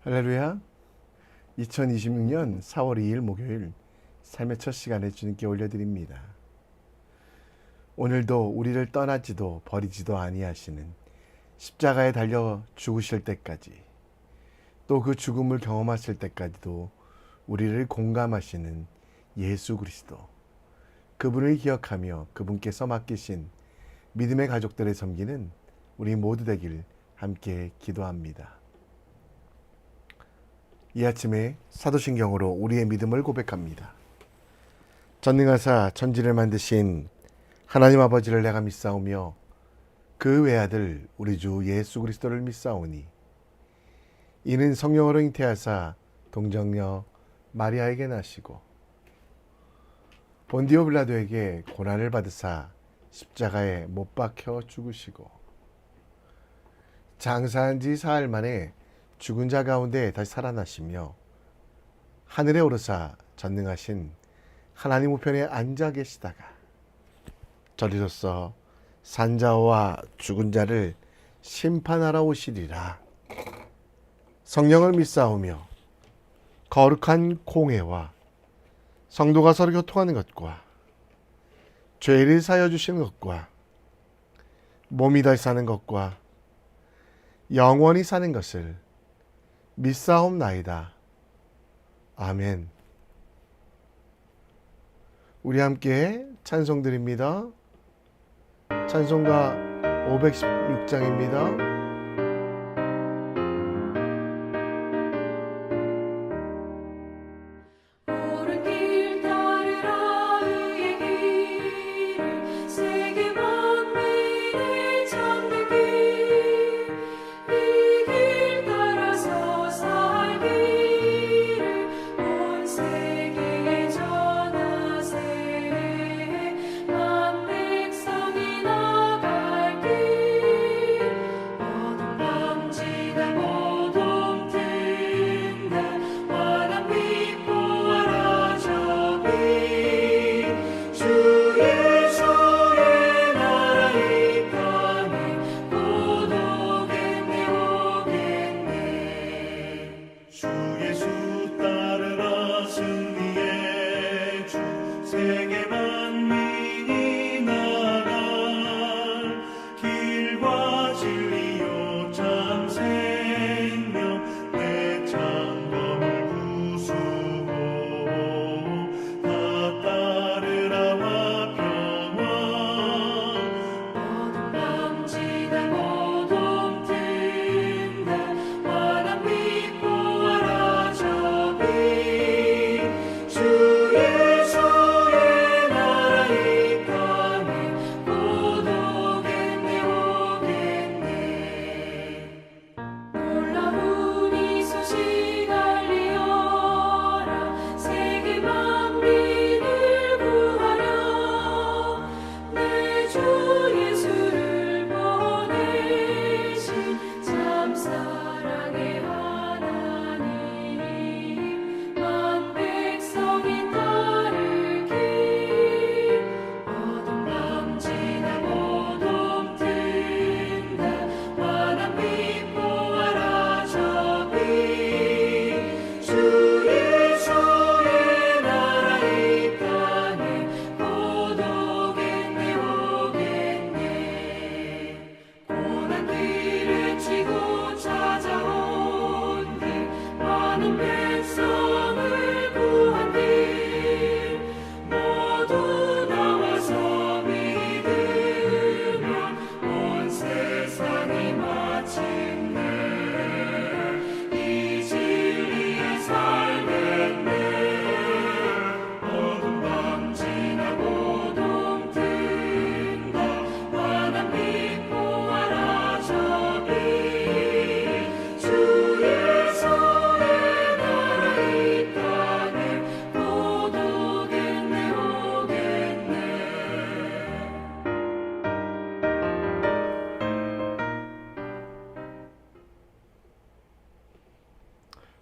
할렐루야. 2026년 4월 2일 목요일 삶의 첫 시간에 주님께 올려드립니다. 오늘도 우리를 떠나지도 버리지도 아니하시는 십자가에 달려 죽으실 때까지, 또 그 죽음을 경험하실 때까지도 우리를 공감하시는 예수 그리스도, 그분을 기억하며 그분께서 맡기신 믿음의 가족들을 섬기는 우리 모두 되길 함께 기도합니다. 이 아침에 사도신경으로 우리의 믿음을 고백합니다. 전능하사 천지를 만드신 하나님 아버지를 내가 믿사오며 그 외아들 우리 주 예수 그리스도를 믿사오니 이는 성령으로 잉태하사 동정녀 마리아에게 나시고 본디오 빌라도에게 고난을 받으사 십자가에 못 박혀 죽으시고 장사한 지 사흘 만에 죽은 자 가운데 다시 살아나시며 하늘에 오르사 전능하신 하나님 우편에 앉아 계시다가 저리로서 산자와 죽은 자를 심판하러 오시리라. 성령을 믿사오며 거룩한 공회와 성도가 서로 교통하는 것과 죄를 사여 주시는 것과 몸이 다시 사는 것과 영원히 사는 것을 믿사옵나이다. 아멘. 우리 함께 찬송 드립니다. 찬송가 516장입니다.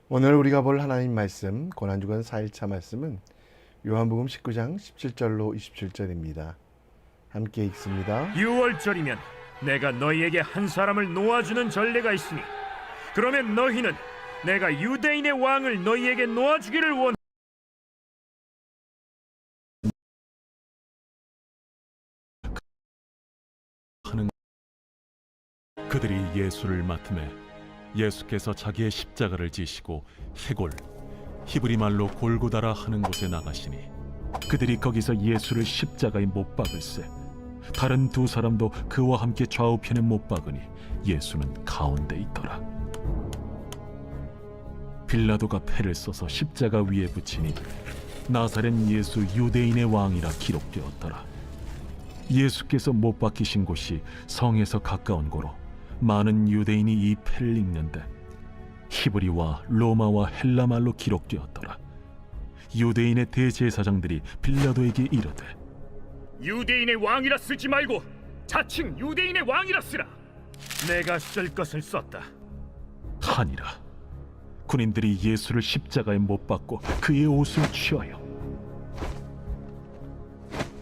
오늘 우리가 볼 하나님 말씀, 고난주간 4일차 말씀은 요한복음 19장 17절로 27절입니다. 함께 읽습니다. 6월절이면 내가 너희에게 한 사람을 놓아주는 전례가 있으니 그러면 너희는 내가 유대인의 왕을 너희에게 놓아주기를 원하노라. 하는 그들이 예수를 맡음에 예수께서 자기의 십자가를 지시고 해골 히브리 말로 골고다라 하는 곳에 나가시니 그들이 거기서 예수를 십자가에 못 박을세 다른 두 사람도 그와 함께 좌우편에 못 박으니 예수는 가운데 있더라. 빌라도가 패를 써서 십자가 위에 붙이니 나사렛 예수 유대인의 왕이라 기록되었더라. 예수께서 못 박히신 곳이 성에서 가까운 고로 많은 유대인이 이 패를 읽는데 히브리와 로마와 헬라 말로 기록되었더라. 유대인의 대제사장들이 빌라도에게 이르되 유대인의 왕이라 쓰지 말고 자칭 유대인의 왕이라 쓰라. 내가 쓸 것을 썼다. 하니라. 군인들이 예수를 십자가에 못 박고 그의 옷을 취하여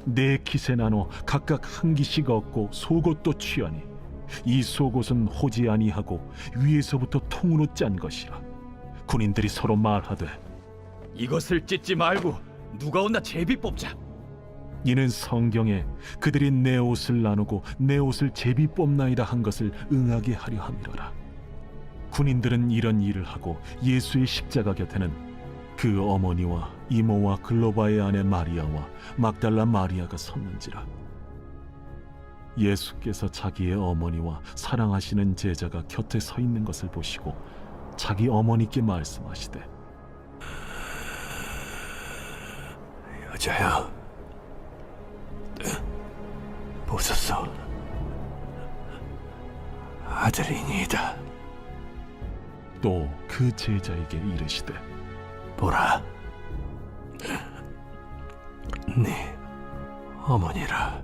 네 킷에 나눠 각각 한 기씩 얻고 속옷도 취하니 이 속옷은 호지 아니하고 위에서부터 통으로 짠 것이라. 군인들이 서로 말하되 이것을 찢지 말고 누가 온나 제비 뽑자. 이는 성경에 그들이 내 옷을 나누고 내 옷을 제비 뽑나이다 한 것을 응하게 하려 함이로라. 군인들은 이런 일을 하고 예수의 십자가 곁에는 그 어머니와 이모와 글로바의 아내 마리아와 막달라 마리아가 섰는지라. 예수께서 자기의 어머니와 사랑하시는 제자가 곁에 서 있는 것을 보시고 자기 어머니께 말씀하시되 여자야, 보소서, 아들이니이다. 또 그 제자에게 이르시되 보라, 네 어머니라.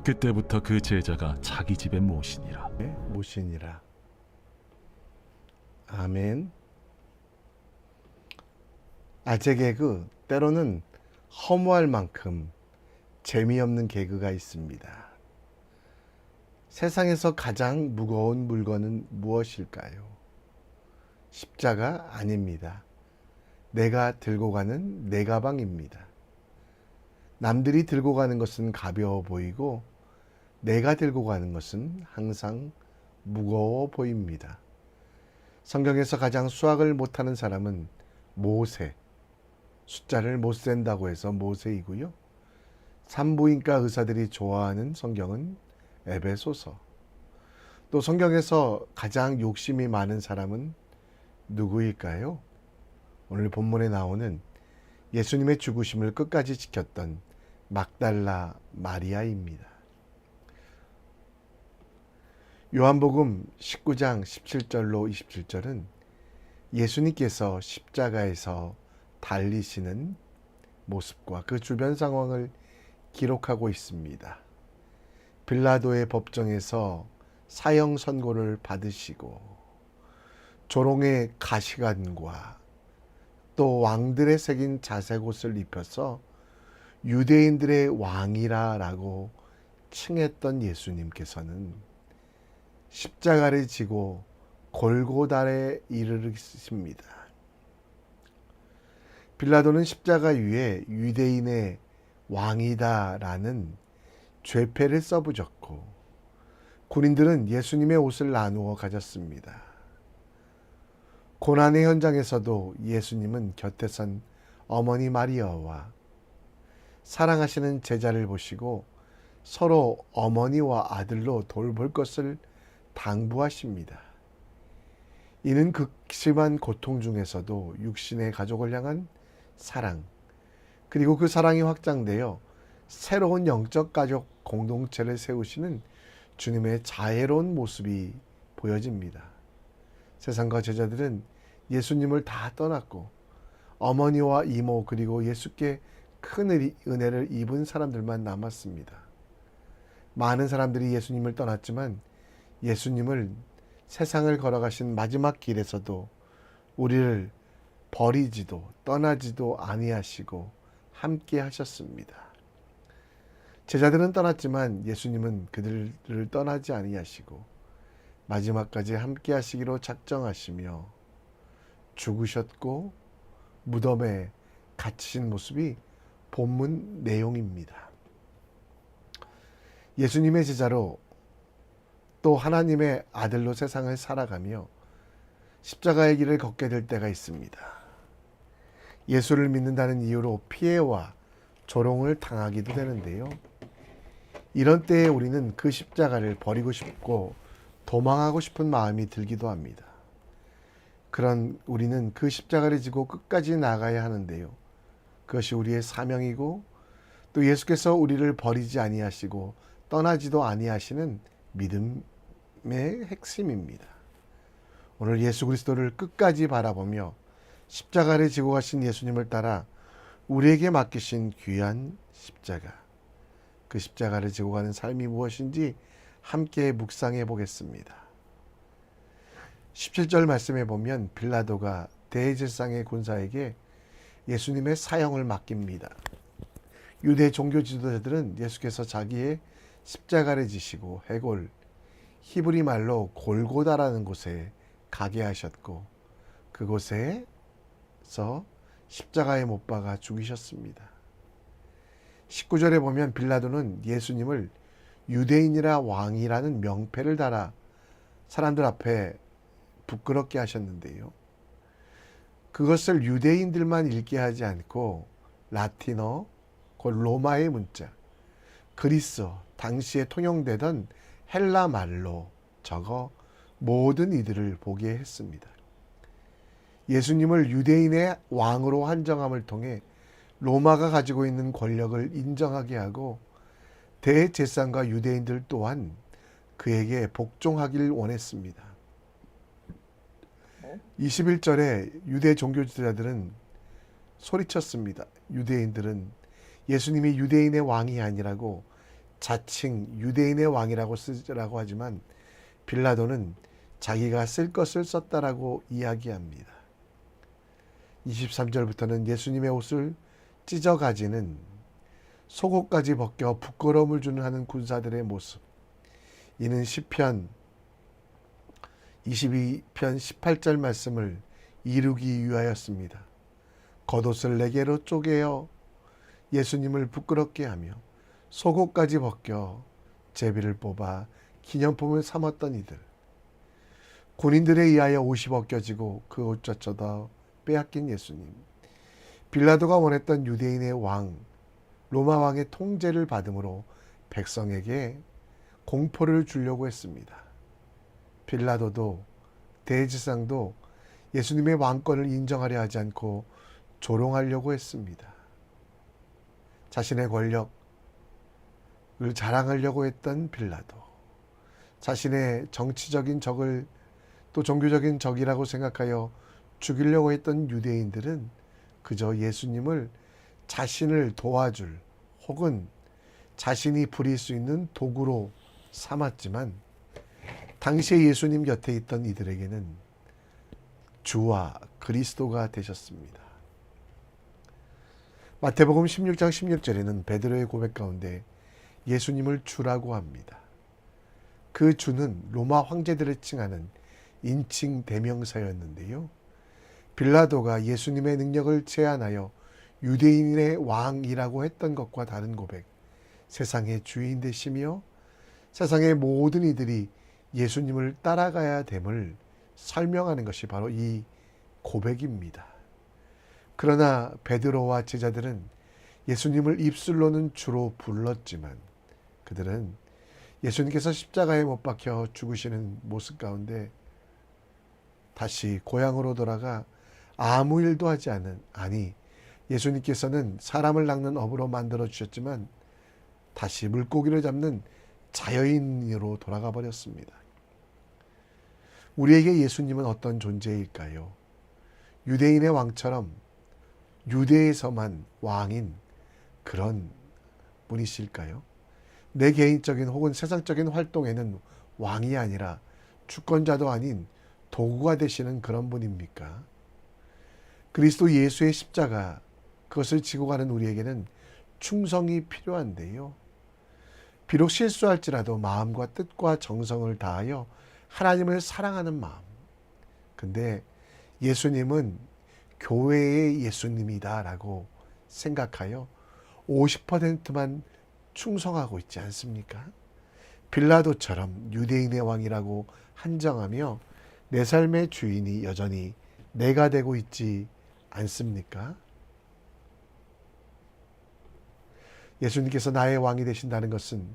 그때부터 그 제자가 자기 집에 모시니라. 모시니라. 아멘. 아재 개그, 때로는 허무할 만큼 재미없는 개그가 있습니다. 세상에서 가장 무거운 물건은 무엇일까요? 십자가 아닙니다. 내가 들고 가는 내 가방입니다. 남들이 들고 가는 것은 가벼워 보이고 내가 들고 가는 것은 항상 무거워 보입니다. 성경에서 가장 수학을 못하는 사람은 모세, 숫자를 못 센다고 해서 모세이고요. 산부인과 의사들이 좋아하는 성경은 에베소서. 또 성경에서 가장 욕심이 많은 사람은 누구일까요? 오늘 본문에 나오는 예수님의 죽으심을 끝까지 지켰던 막달라 마리아입니다. 요한복음 19장 17절로 27절은 예수님께서 십자가에서 달리시는 모습과 그 주변 상황을 기록하고 있습니다. 빌라도의 법정에서 사형 선고를 받으시고 조롱의 가시관과 또 왕들의 새긴 자색옷을 입혀서 유대인들의 왕이라라고 칭했던 예수님께서는 십자가를 지고 골고다에 이르르십니다. 빌라도는 십자가 위에 유대인의 왕이다라는 죄패를 써부졌고 군인들은 예수님의 옷을 나누어 가졌습니다. 고난의 현장에서도 예수님은 곁에 선 어머니 마리아와 사랑하시는 제자를 보시고 서로 어머니와 아들로 돌볼 것을 당부하십니다. 이는 극심한 고통 중에서도 육신의 가족을 향한 사랑, 그리고 그 사랑이 확장되어 새로운 영적 가족 공동체를 세우시는 주님의 자애로운 모습이 보여집니다. 세상과 제자들은 예수님을 다 떠났고 어머니와 이모 그리고 예수께 큰 은혜를 입은 사람들만 남았습니다. 많은 사람들이 예수님을 떠났지만 예수님을 세상을 걸어가신 마지막 길에서도 우리를 버리지도 떠나지도 아니하시고 함께 하셨습니다. 제자들은 떠났지만 예수님은 그들을 떠나지 아니하시고 마지막까지 함께 하시기로 작정하시며 죽으셨고 무덤에 갇히신 모습이 본문 내용입니다. 예수님의 제자로 또 하나님의 아들로 세상을 살아가며 십자가의 길을 걷게 될 때가 있습니다. 예수를 믿는다는 이유로 피해와 조롱을 당하기도 되는데요. 이런 때에 우리는 그 십자가를 버리고 싶고 도망하고 싶은 마음이 들기도 합니다. 그런 우리는 그 십자가를 지고 끝까지 나가야 하는데요. 그것이 우리의 사명이고 또 예수께서 우리를 버리지 아니하시고 떠나지도 아니하시는 믿음의 핵심입니다. 오늘 예수 그리스도를 끝까지 바라보며 십자가를 지고 가신 예수님을 따라 우리에게 맡기신 귀한 십자가, 그 십자가를 지고 가는 삶이 무엇인지 함께 묵상해 보겠습니다. 17절 말씀에 보면 빌라도가 대제사장의 군사에게 예수님의 사형을 맡깁니다. 유대 종교 지도자들은 예수께서 자기의 십자가를 지시고 해골, 히브리 말로 골고다라는 곳에 가게 하셨고 그곳에서 십자가에 못 박아 죽이셨습니다. 19절에 보면 빌라도는 예수님을 유대인이라 왕이라는 명패를 달아 사람들 앞에 부끄럽게 하셨는데요. 그것을 유대인들만 읽게 하지 않고 라틴어, 곧 로마의 문자, 그리스, 당시에 통용되던 헬라 말로 적어 모든 이들을 보게 했습니다. 예수님을 유대인의 왕으로 한정함을 통해 로마가 가지고 있는 권력을 인정하게 하고 대제사장과 유대인들 또한 그에게 복종하기를 원했습니다. 21절에 유대 종교 지도자들은 소리쳤습니다. 유대인들은 예수님이 유대인의 왕이 아니라고 자칭 유대인의 왕이라고 쓰라고 하지만 빌라도는 자기가 쓸 것을 썼다라고 이야기합니다. 23절부터는 예수님의 옷을 찢어가지는 속옷까지 벗겨 부끄러움을 주는 하는 군사들의 모습. 이는 시편 22편 18절 말씀을 이루기 위하였습니다. 겉옷을 네 개로 쪼개어 예수님을 부끄럽게 하며 속옷까지 벗겨 제비를 뽑아 기념품을 삼았던 이들. 군인들에 의하여 옷이 벗겨지고 그 옷조차도 빼앗긴 예수님. 빌라도가 원했던 유대인의 왕, 로마 왕의 통제를 받음으로 백성에게 공포를 주려고 했습니다. 빌라도도 대제사장도 예수님의 왕권을 인정하려 하지 않고 조롱하려고 했습니다. 자신의 권력을 자랑하려고 했던 빌라도, 자신의 정치적인 적을 또 종교적인 적이라고 생각하여 죽이려고 했던 유대인들은 그저 예수님을 자신을 도와줄 혹은 자신이 부릴 수 있는 도구로 삼았지만 당시에 예수님 곁에 있던 이들에게는 주와 그리스도가 되셨습니다. 마태복음 16장 16절에는 베드로의 고백 가운데 예수님을 주라고 합니다. 그 주는 로마 황제들을 칭하는 인칭 대명사였는데요. 빌라도가 예수님의 능력을 제안하여 유대인의 왕이라고 했던 것과 다른 고백, 세상의 주인 되시며 세상의 모든 이들이 예수님을 따라가야 됨을 설명하는 것이 바로 이 고백입니다. 그러나 베드로와 제자들은 예수님을 입술로는 주로 불렀지만 그들은 예수님께서 십자가에 못 박혀 죽으시는 모습 가운데 다시 고향으로 돌아가 아무 일도 하지 않은, 예수님께서는 사람을 낚는 어부로 만들어 주셨지만 다시 물고기를 잡는 자연인으로 돌아가 버렸습니다. 우리에게 예수님은 어떤 존재일까요? 유대인의 왕처럼 유대에서만 왕인 그런 분이실까요? 내 개인적인 혹은 세상적인 활동에는 왕이 아니라 주권자도 아닌 도구가 되시는 그런 분입니까? 그리스도 예수의 십자가, 그것을 지고 가는 우리에게는 충성이 필요한데요. 비록 실수할지라도 마음과 뜻과 정성을 다하여 하나님을 사랑하는 마음. 근데 예수님은 교회의 예수님이다라고 생각하여 50%만 충성하고 있지 않습니까? 빌라도처럼 유대인의 왕이라고 한정하며 내 삶의 주인이 여전히 내가 되고 있지 않습니까? 예수님께서 나의 왕이 되신다는 것은,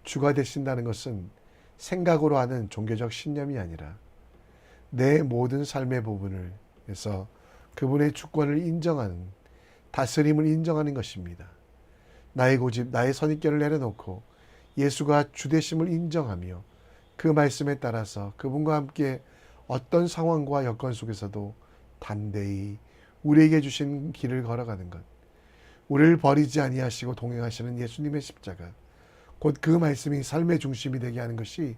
주가 되신다는 것은 생각으로 하는 종교적 신념이 아니라 내 모든 삶의 부분을 해서 그분의 주권을 인정하는, 다스림을 인정하는 것입니다. 나의 고집, 나의 선입견을 내려놓고 예수가 주되심을 인정하며 그 말씀에 따라서 그분과 함께 어떤 상황과 여건 속에서도 담대히 우리에게 주신 길을 걸어가는 것, 우리를 버리지 아니하시고 동행하시는 예수님의 십자가, 곧 그 말씀이 삶의 중심이 되게 하는 것이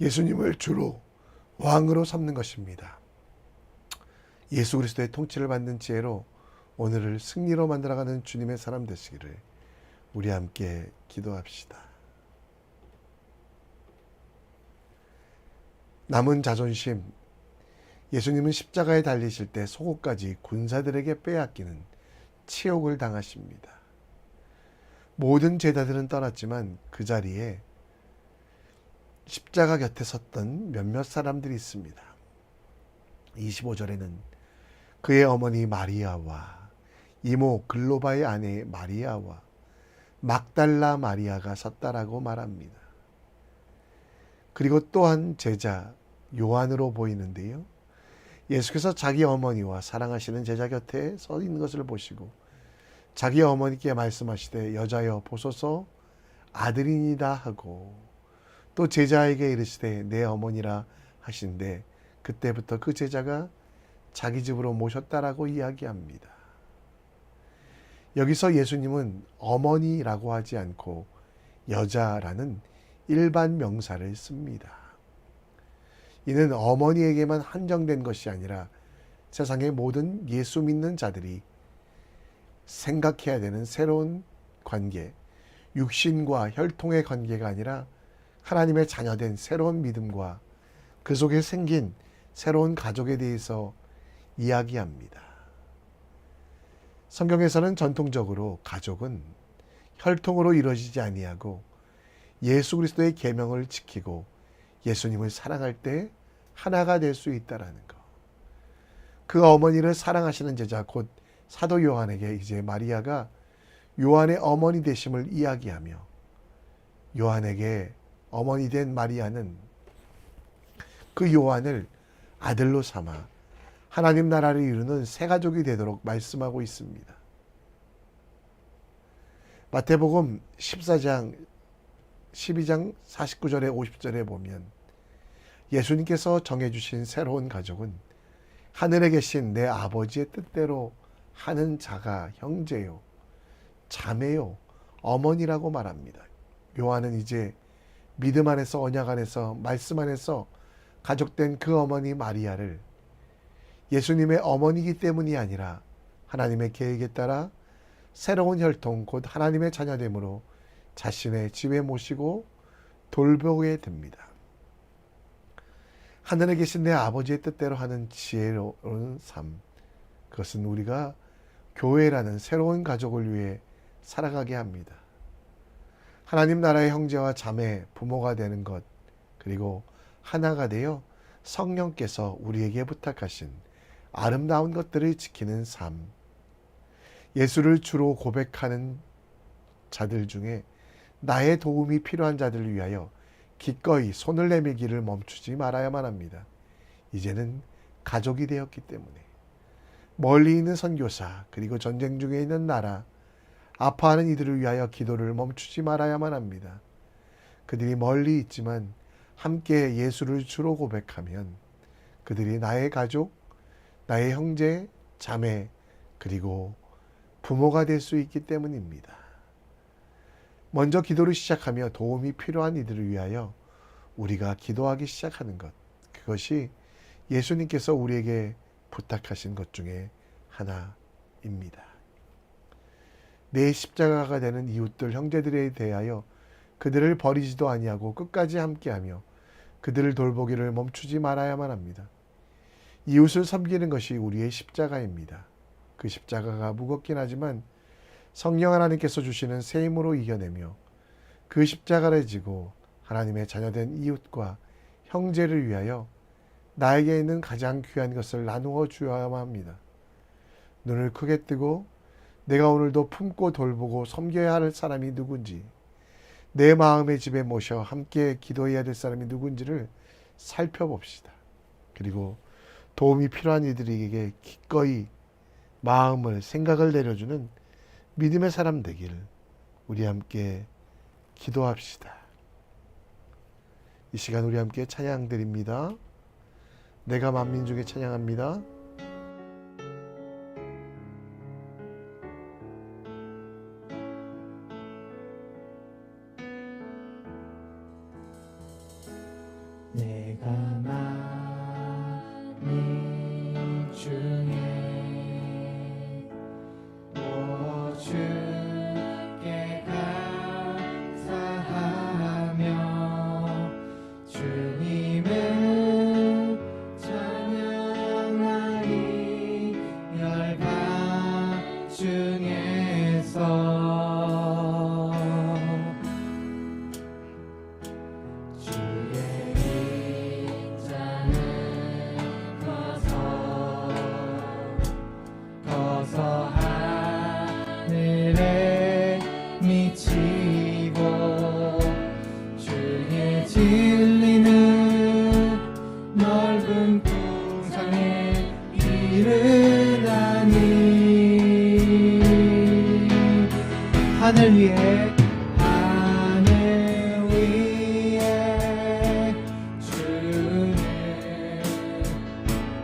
예수님을 주로 왕으로 삼는 것입니다. 예수 그리스도의 통치를 받는 지혜로 오늘을 승리로 만들어가는 주님의 사람 되시기를 우리 함께 기도합시다. 남은 자존심, 예수님은 십자가에 달리실 때 속옷까지 군사들에게 빼앗기는 치욕을 당하십니다. 모든 제자들은 떠났지만 그 자리에 십자가 곁에 섰던 몇몇 사람들이 있습니다. 25절에는 그의 어머니 마리아와 이모 글로바의 아내 마리아와 막달라 마리아가 섰다라고 말합니다. 그리고 또한 제자 요한으로 보이는데요. 예수께서 자기 어머니와 사랑하시는 제자 곁에 서 있는 것을 보시고 자기 어머니께 말씀하시되 여자여 보소서 아들이니다 하고 또 제자에게 이르시되 내 어머니라 하신데 그때부터 그 제자가 자기 집으로 모셨다라고 이야기합니다. 여기서 예수님은 어머니라고 하지 않고 여자라는 일반 명사를 씁니다. 이는 어머니에게만 한정된 것이 아니라 세상의 모든 예수 믿는 자들이 생각해야 되는 새로운 관계, 육신과 혈통의 관계가 아니라 하나님의 자녀된 새로운 믿음과 그 속에 생긴 새로운 가족에 대해서 이야기합니다. 성경에서는 전통적으로 가족은 혈통으로 이루어지지 아니하고 예수 그리스도의 계명을 지키고 예수님을 사랑할 때 하나가 될 수 있다라는 것. 그 어머니를 사랑하시는 제자 곧 사도 요한에게 이제 마리아가 요한의 어머니 되심을 이야기하며 요한에게 어머니 된 마리아는 그 요한을 아들로 삼아 하나님 나라를 이루는 새 가족이 되도록 말씀하고 있습니다. 마태복음 14장 12장 49절에 50절에 보면 예수님께서 정해주신 새로운 가족은 하늘에 계신 내 아버지의 뜻대로 하는 자가 형제요, 자매요, 어머니라고 말합니다. 요한은 이제 믿음 안에서 언약 안에서 말씀 안에서 가족된 그 어머니 마리아를 예수님의 어머니이기 때문이 아니라 하나님의 계획에 따라 새로운 혈통 곧 하나님의 자녀됨으로 자신의 집에 모시고 돌보게 됩니다. 하늘에 계신 내 아버지의 뜻대로 하는 지혜로운 삶, 그것은 우리가 교회라는 새로운 가족을 위해 살아가게 합니다. 하나님 나라의 형제와 자매, 부모가 되는 것, 그리고 하나가 되어 성령께서 우리에게 부탁하신 아름다운 것들을 지키는 삶, 예수를 주로 고백하는 자들 중에 나의 도움이 필요한 자들을 위하여 기꺼이 손을 내밀기를 멈추지 말아야만 합니다. 이제는 가족이 되었기 때문에 멀리 있는 선교사 그리고 전쟁 중에 있는 나라, 아파하는 이들을 위하여 기도를 멈추지 말아야만 합니다. 그들이 멀리 있지만 함께 예수를 주로 고백하면 그들이 나의 가족, 나의 형제, 자매, 그리고 부모가 될 수 있기 때문입니다. 먼저 기도를 시작하며 도움이 필요한 이들을 위하여 우리가 기도하기 시작하는 것, 그것이 예수님께서 우리에게 부탁하신 것 중에 하나입니다. 내 십자가가 되는 이웃들, 형제들에 대하여 그들을 버리지도 아니하고 끝까지 함께하며 그들을 돌보기를 멈추지 말아야만 합니다. 이웃을 섬기는 것이 우리의 십자가입니다. 그 십자가가 무겁긴 하지만 성령 하나님께서 주시는 새 힘으로 이겨내며 그 십자가를 지고 하나님의 자녀된 이웃과 형제를 위하여 나에게 있는 가장 귀한 것을 나누어 주어야만 합니다. 눈을 크게 뜨고 내가 오늘도 품고 돌보고 섬겨야 할 사람이 누군지, 내 마음의 집에 모셔 함께 기도해야 될 사람이 누군지를 살펴봅시다. 그리고 도움이 필요한 이들에게 기꺼이 마음을, 생각을 내려주는 믿음의 사람 되기를 우리 함께 기도합시다. 이 시간 우리 함께 찬양 드립니다. 내가 만민 중에 찬양합니다. 내가 만민 중에 오 주께 감사하며 주님을 찬양하리 열방 중에서 하늘에 미치고 주의 진리는 넓은 풍성에 이르나니 하늘 위에 주는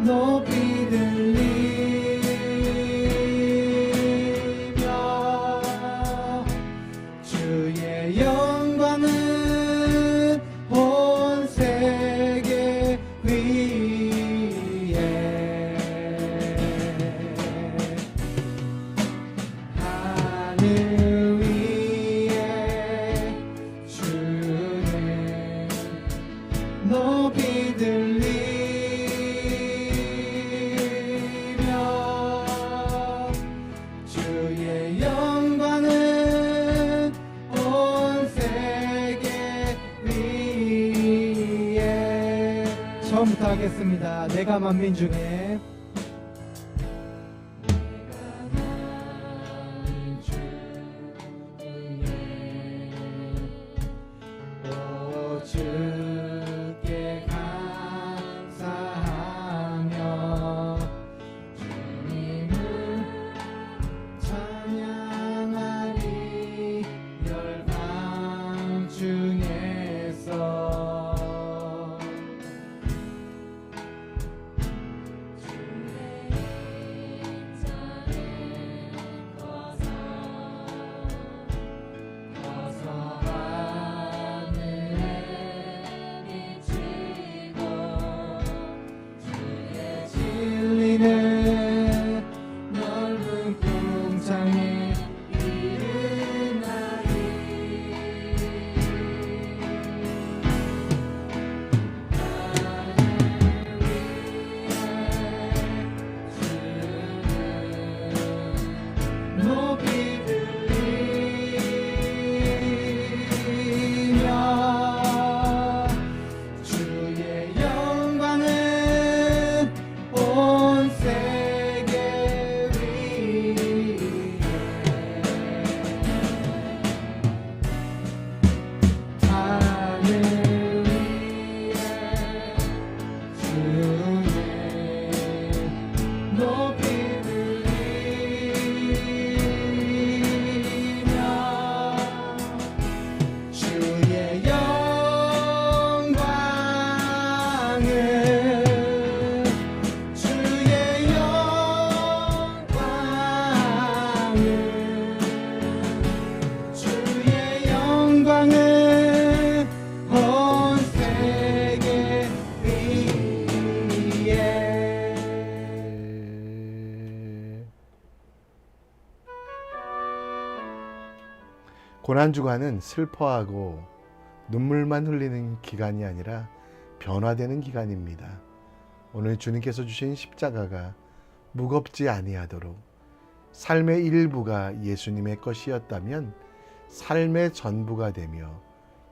높이 들리며 주의 영광은 온 세계 위에 하늘 위에 주는 높이 들리며 주의 영광은 온 세계 위에 처음부터 하겠습니다. 내가 만민 중에 오 주께 감사하며 주님을 찬양하리 열방 중에서 진리는 넓은 풍창에 이르나니 높이 들리며 주의 영광은 온 세계 위에 하늘 위에 주는 높이 들리며 주의 영광은 주의 영광은 온 세계 위에 고난주간은 슬퍼하고 눈물만 흘리는 기간이 아니라 변화되는 기간입니다. 오늘 주님께서 주신 십자가가 무겁지 아니하도록 삶의 일부가 예수님의 것이었다면 삶의 전부가 되며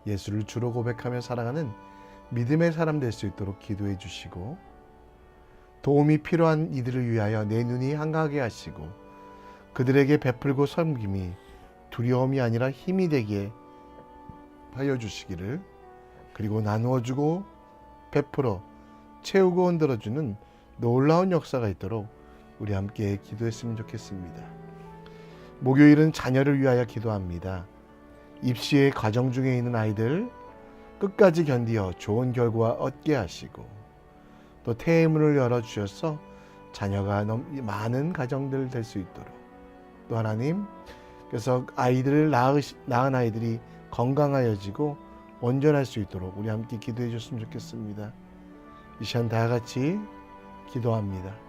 예수를 주로 고백하며 살아가는 믿음의 사람 될 수 있도록 기도해 주시고, 도움이 필요한 이들을 위하여 내 눈이 한가하게 하시고 그들에게 베풀고 섬김이 두려움이 아니라 힘이 되게 하여 주시기를, 그리고 나누어 주고 베풀어 채우고 흔들어주는 놀라운 역사가 있도록 우리 함께 기도했으면 좋겠습니다. 목요일은 자녀를 위하여 기도합니다. 입시의 과정 중에 있는 아이들 끝까지 견디어 좋은 결과 얻게 하시고, 또 태의 문을 열어주셔서 자녀가 많은 가정들 될 수 있도록, 또 하나님 그래서 아이들을 낳은 아이들이 건강하여지고 온전할 수 있도록 우리 함께 기도해 줬으면 좋겠습니다. 이 시간 다 같이 기도합니다.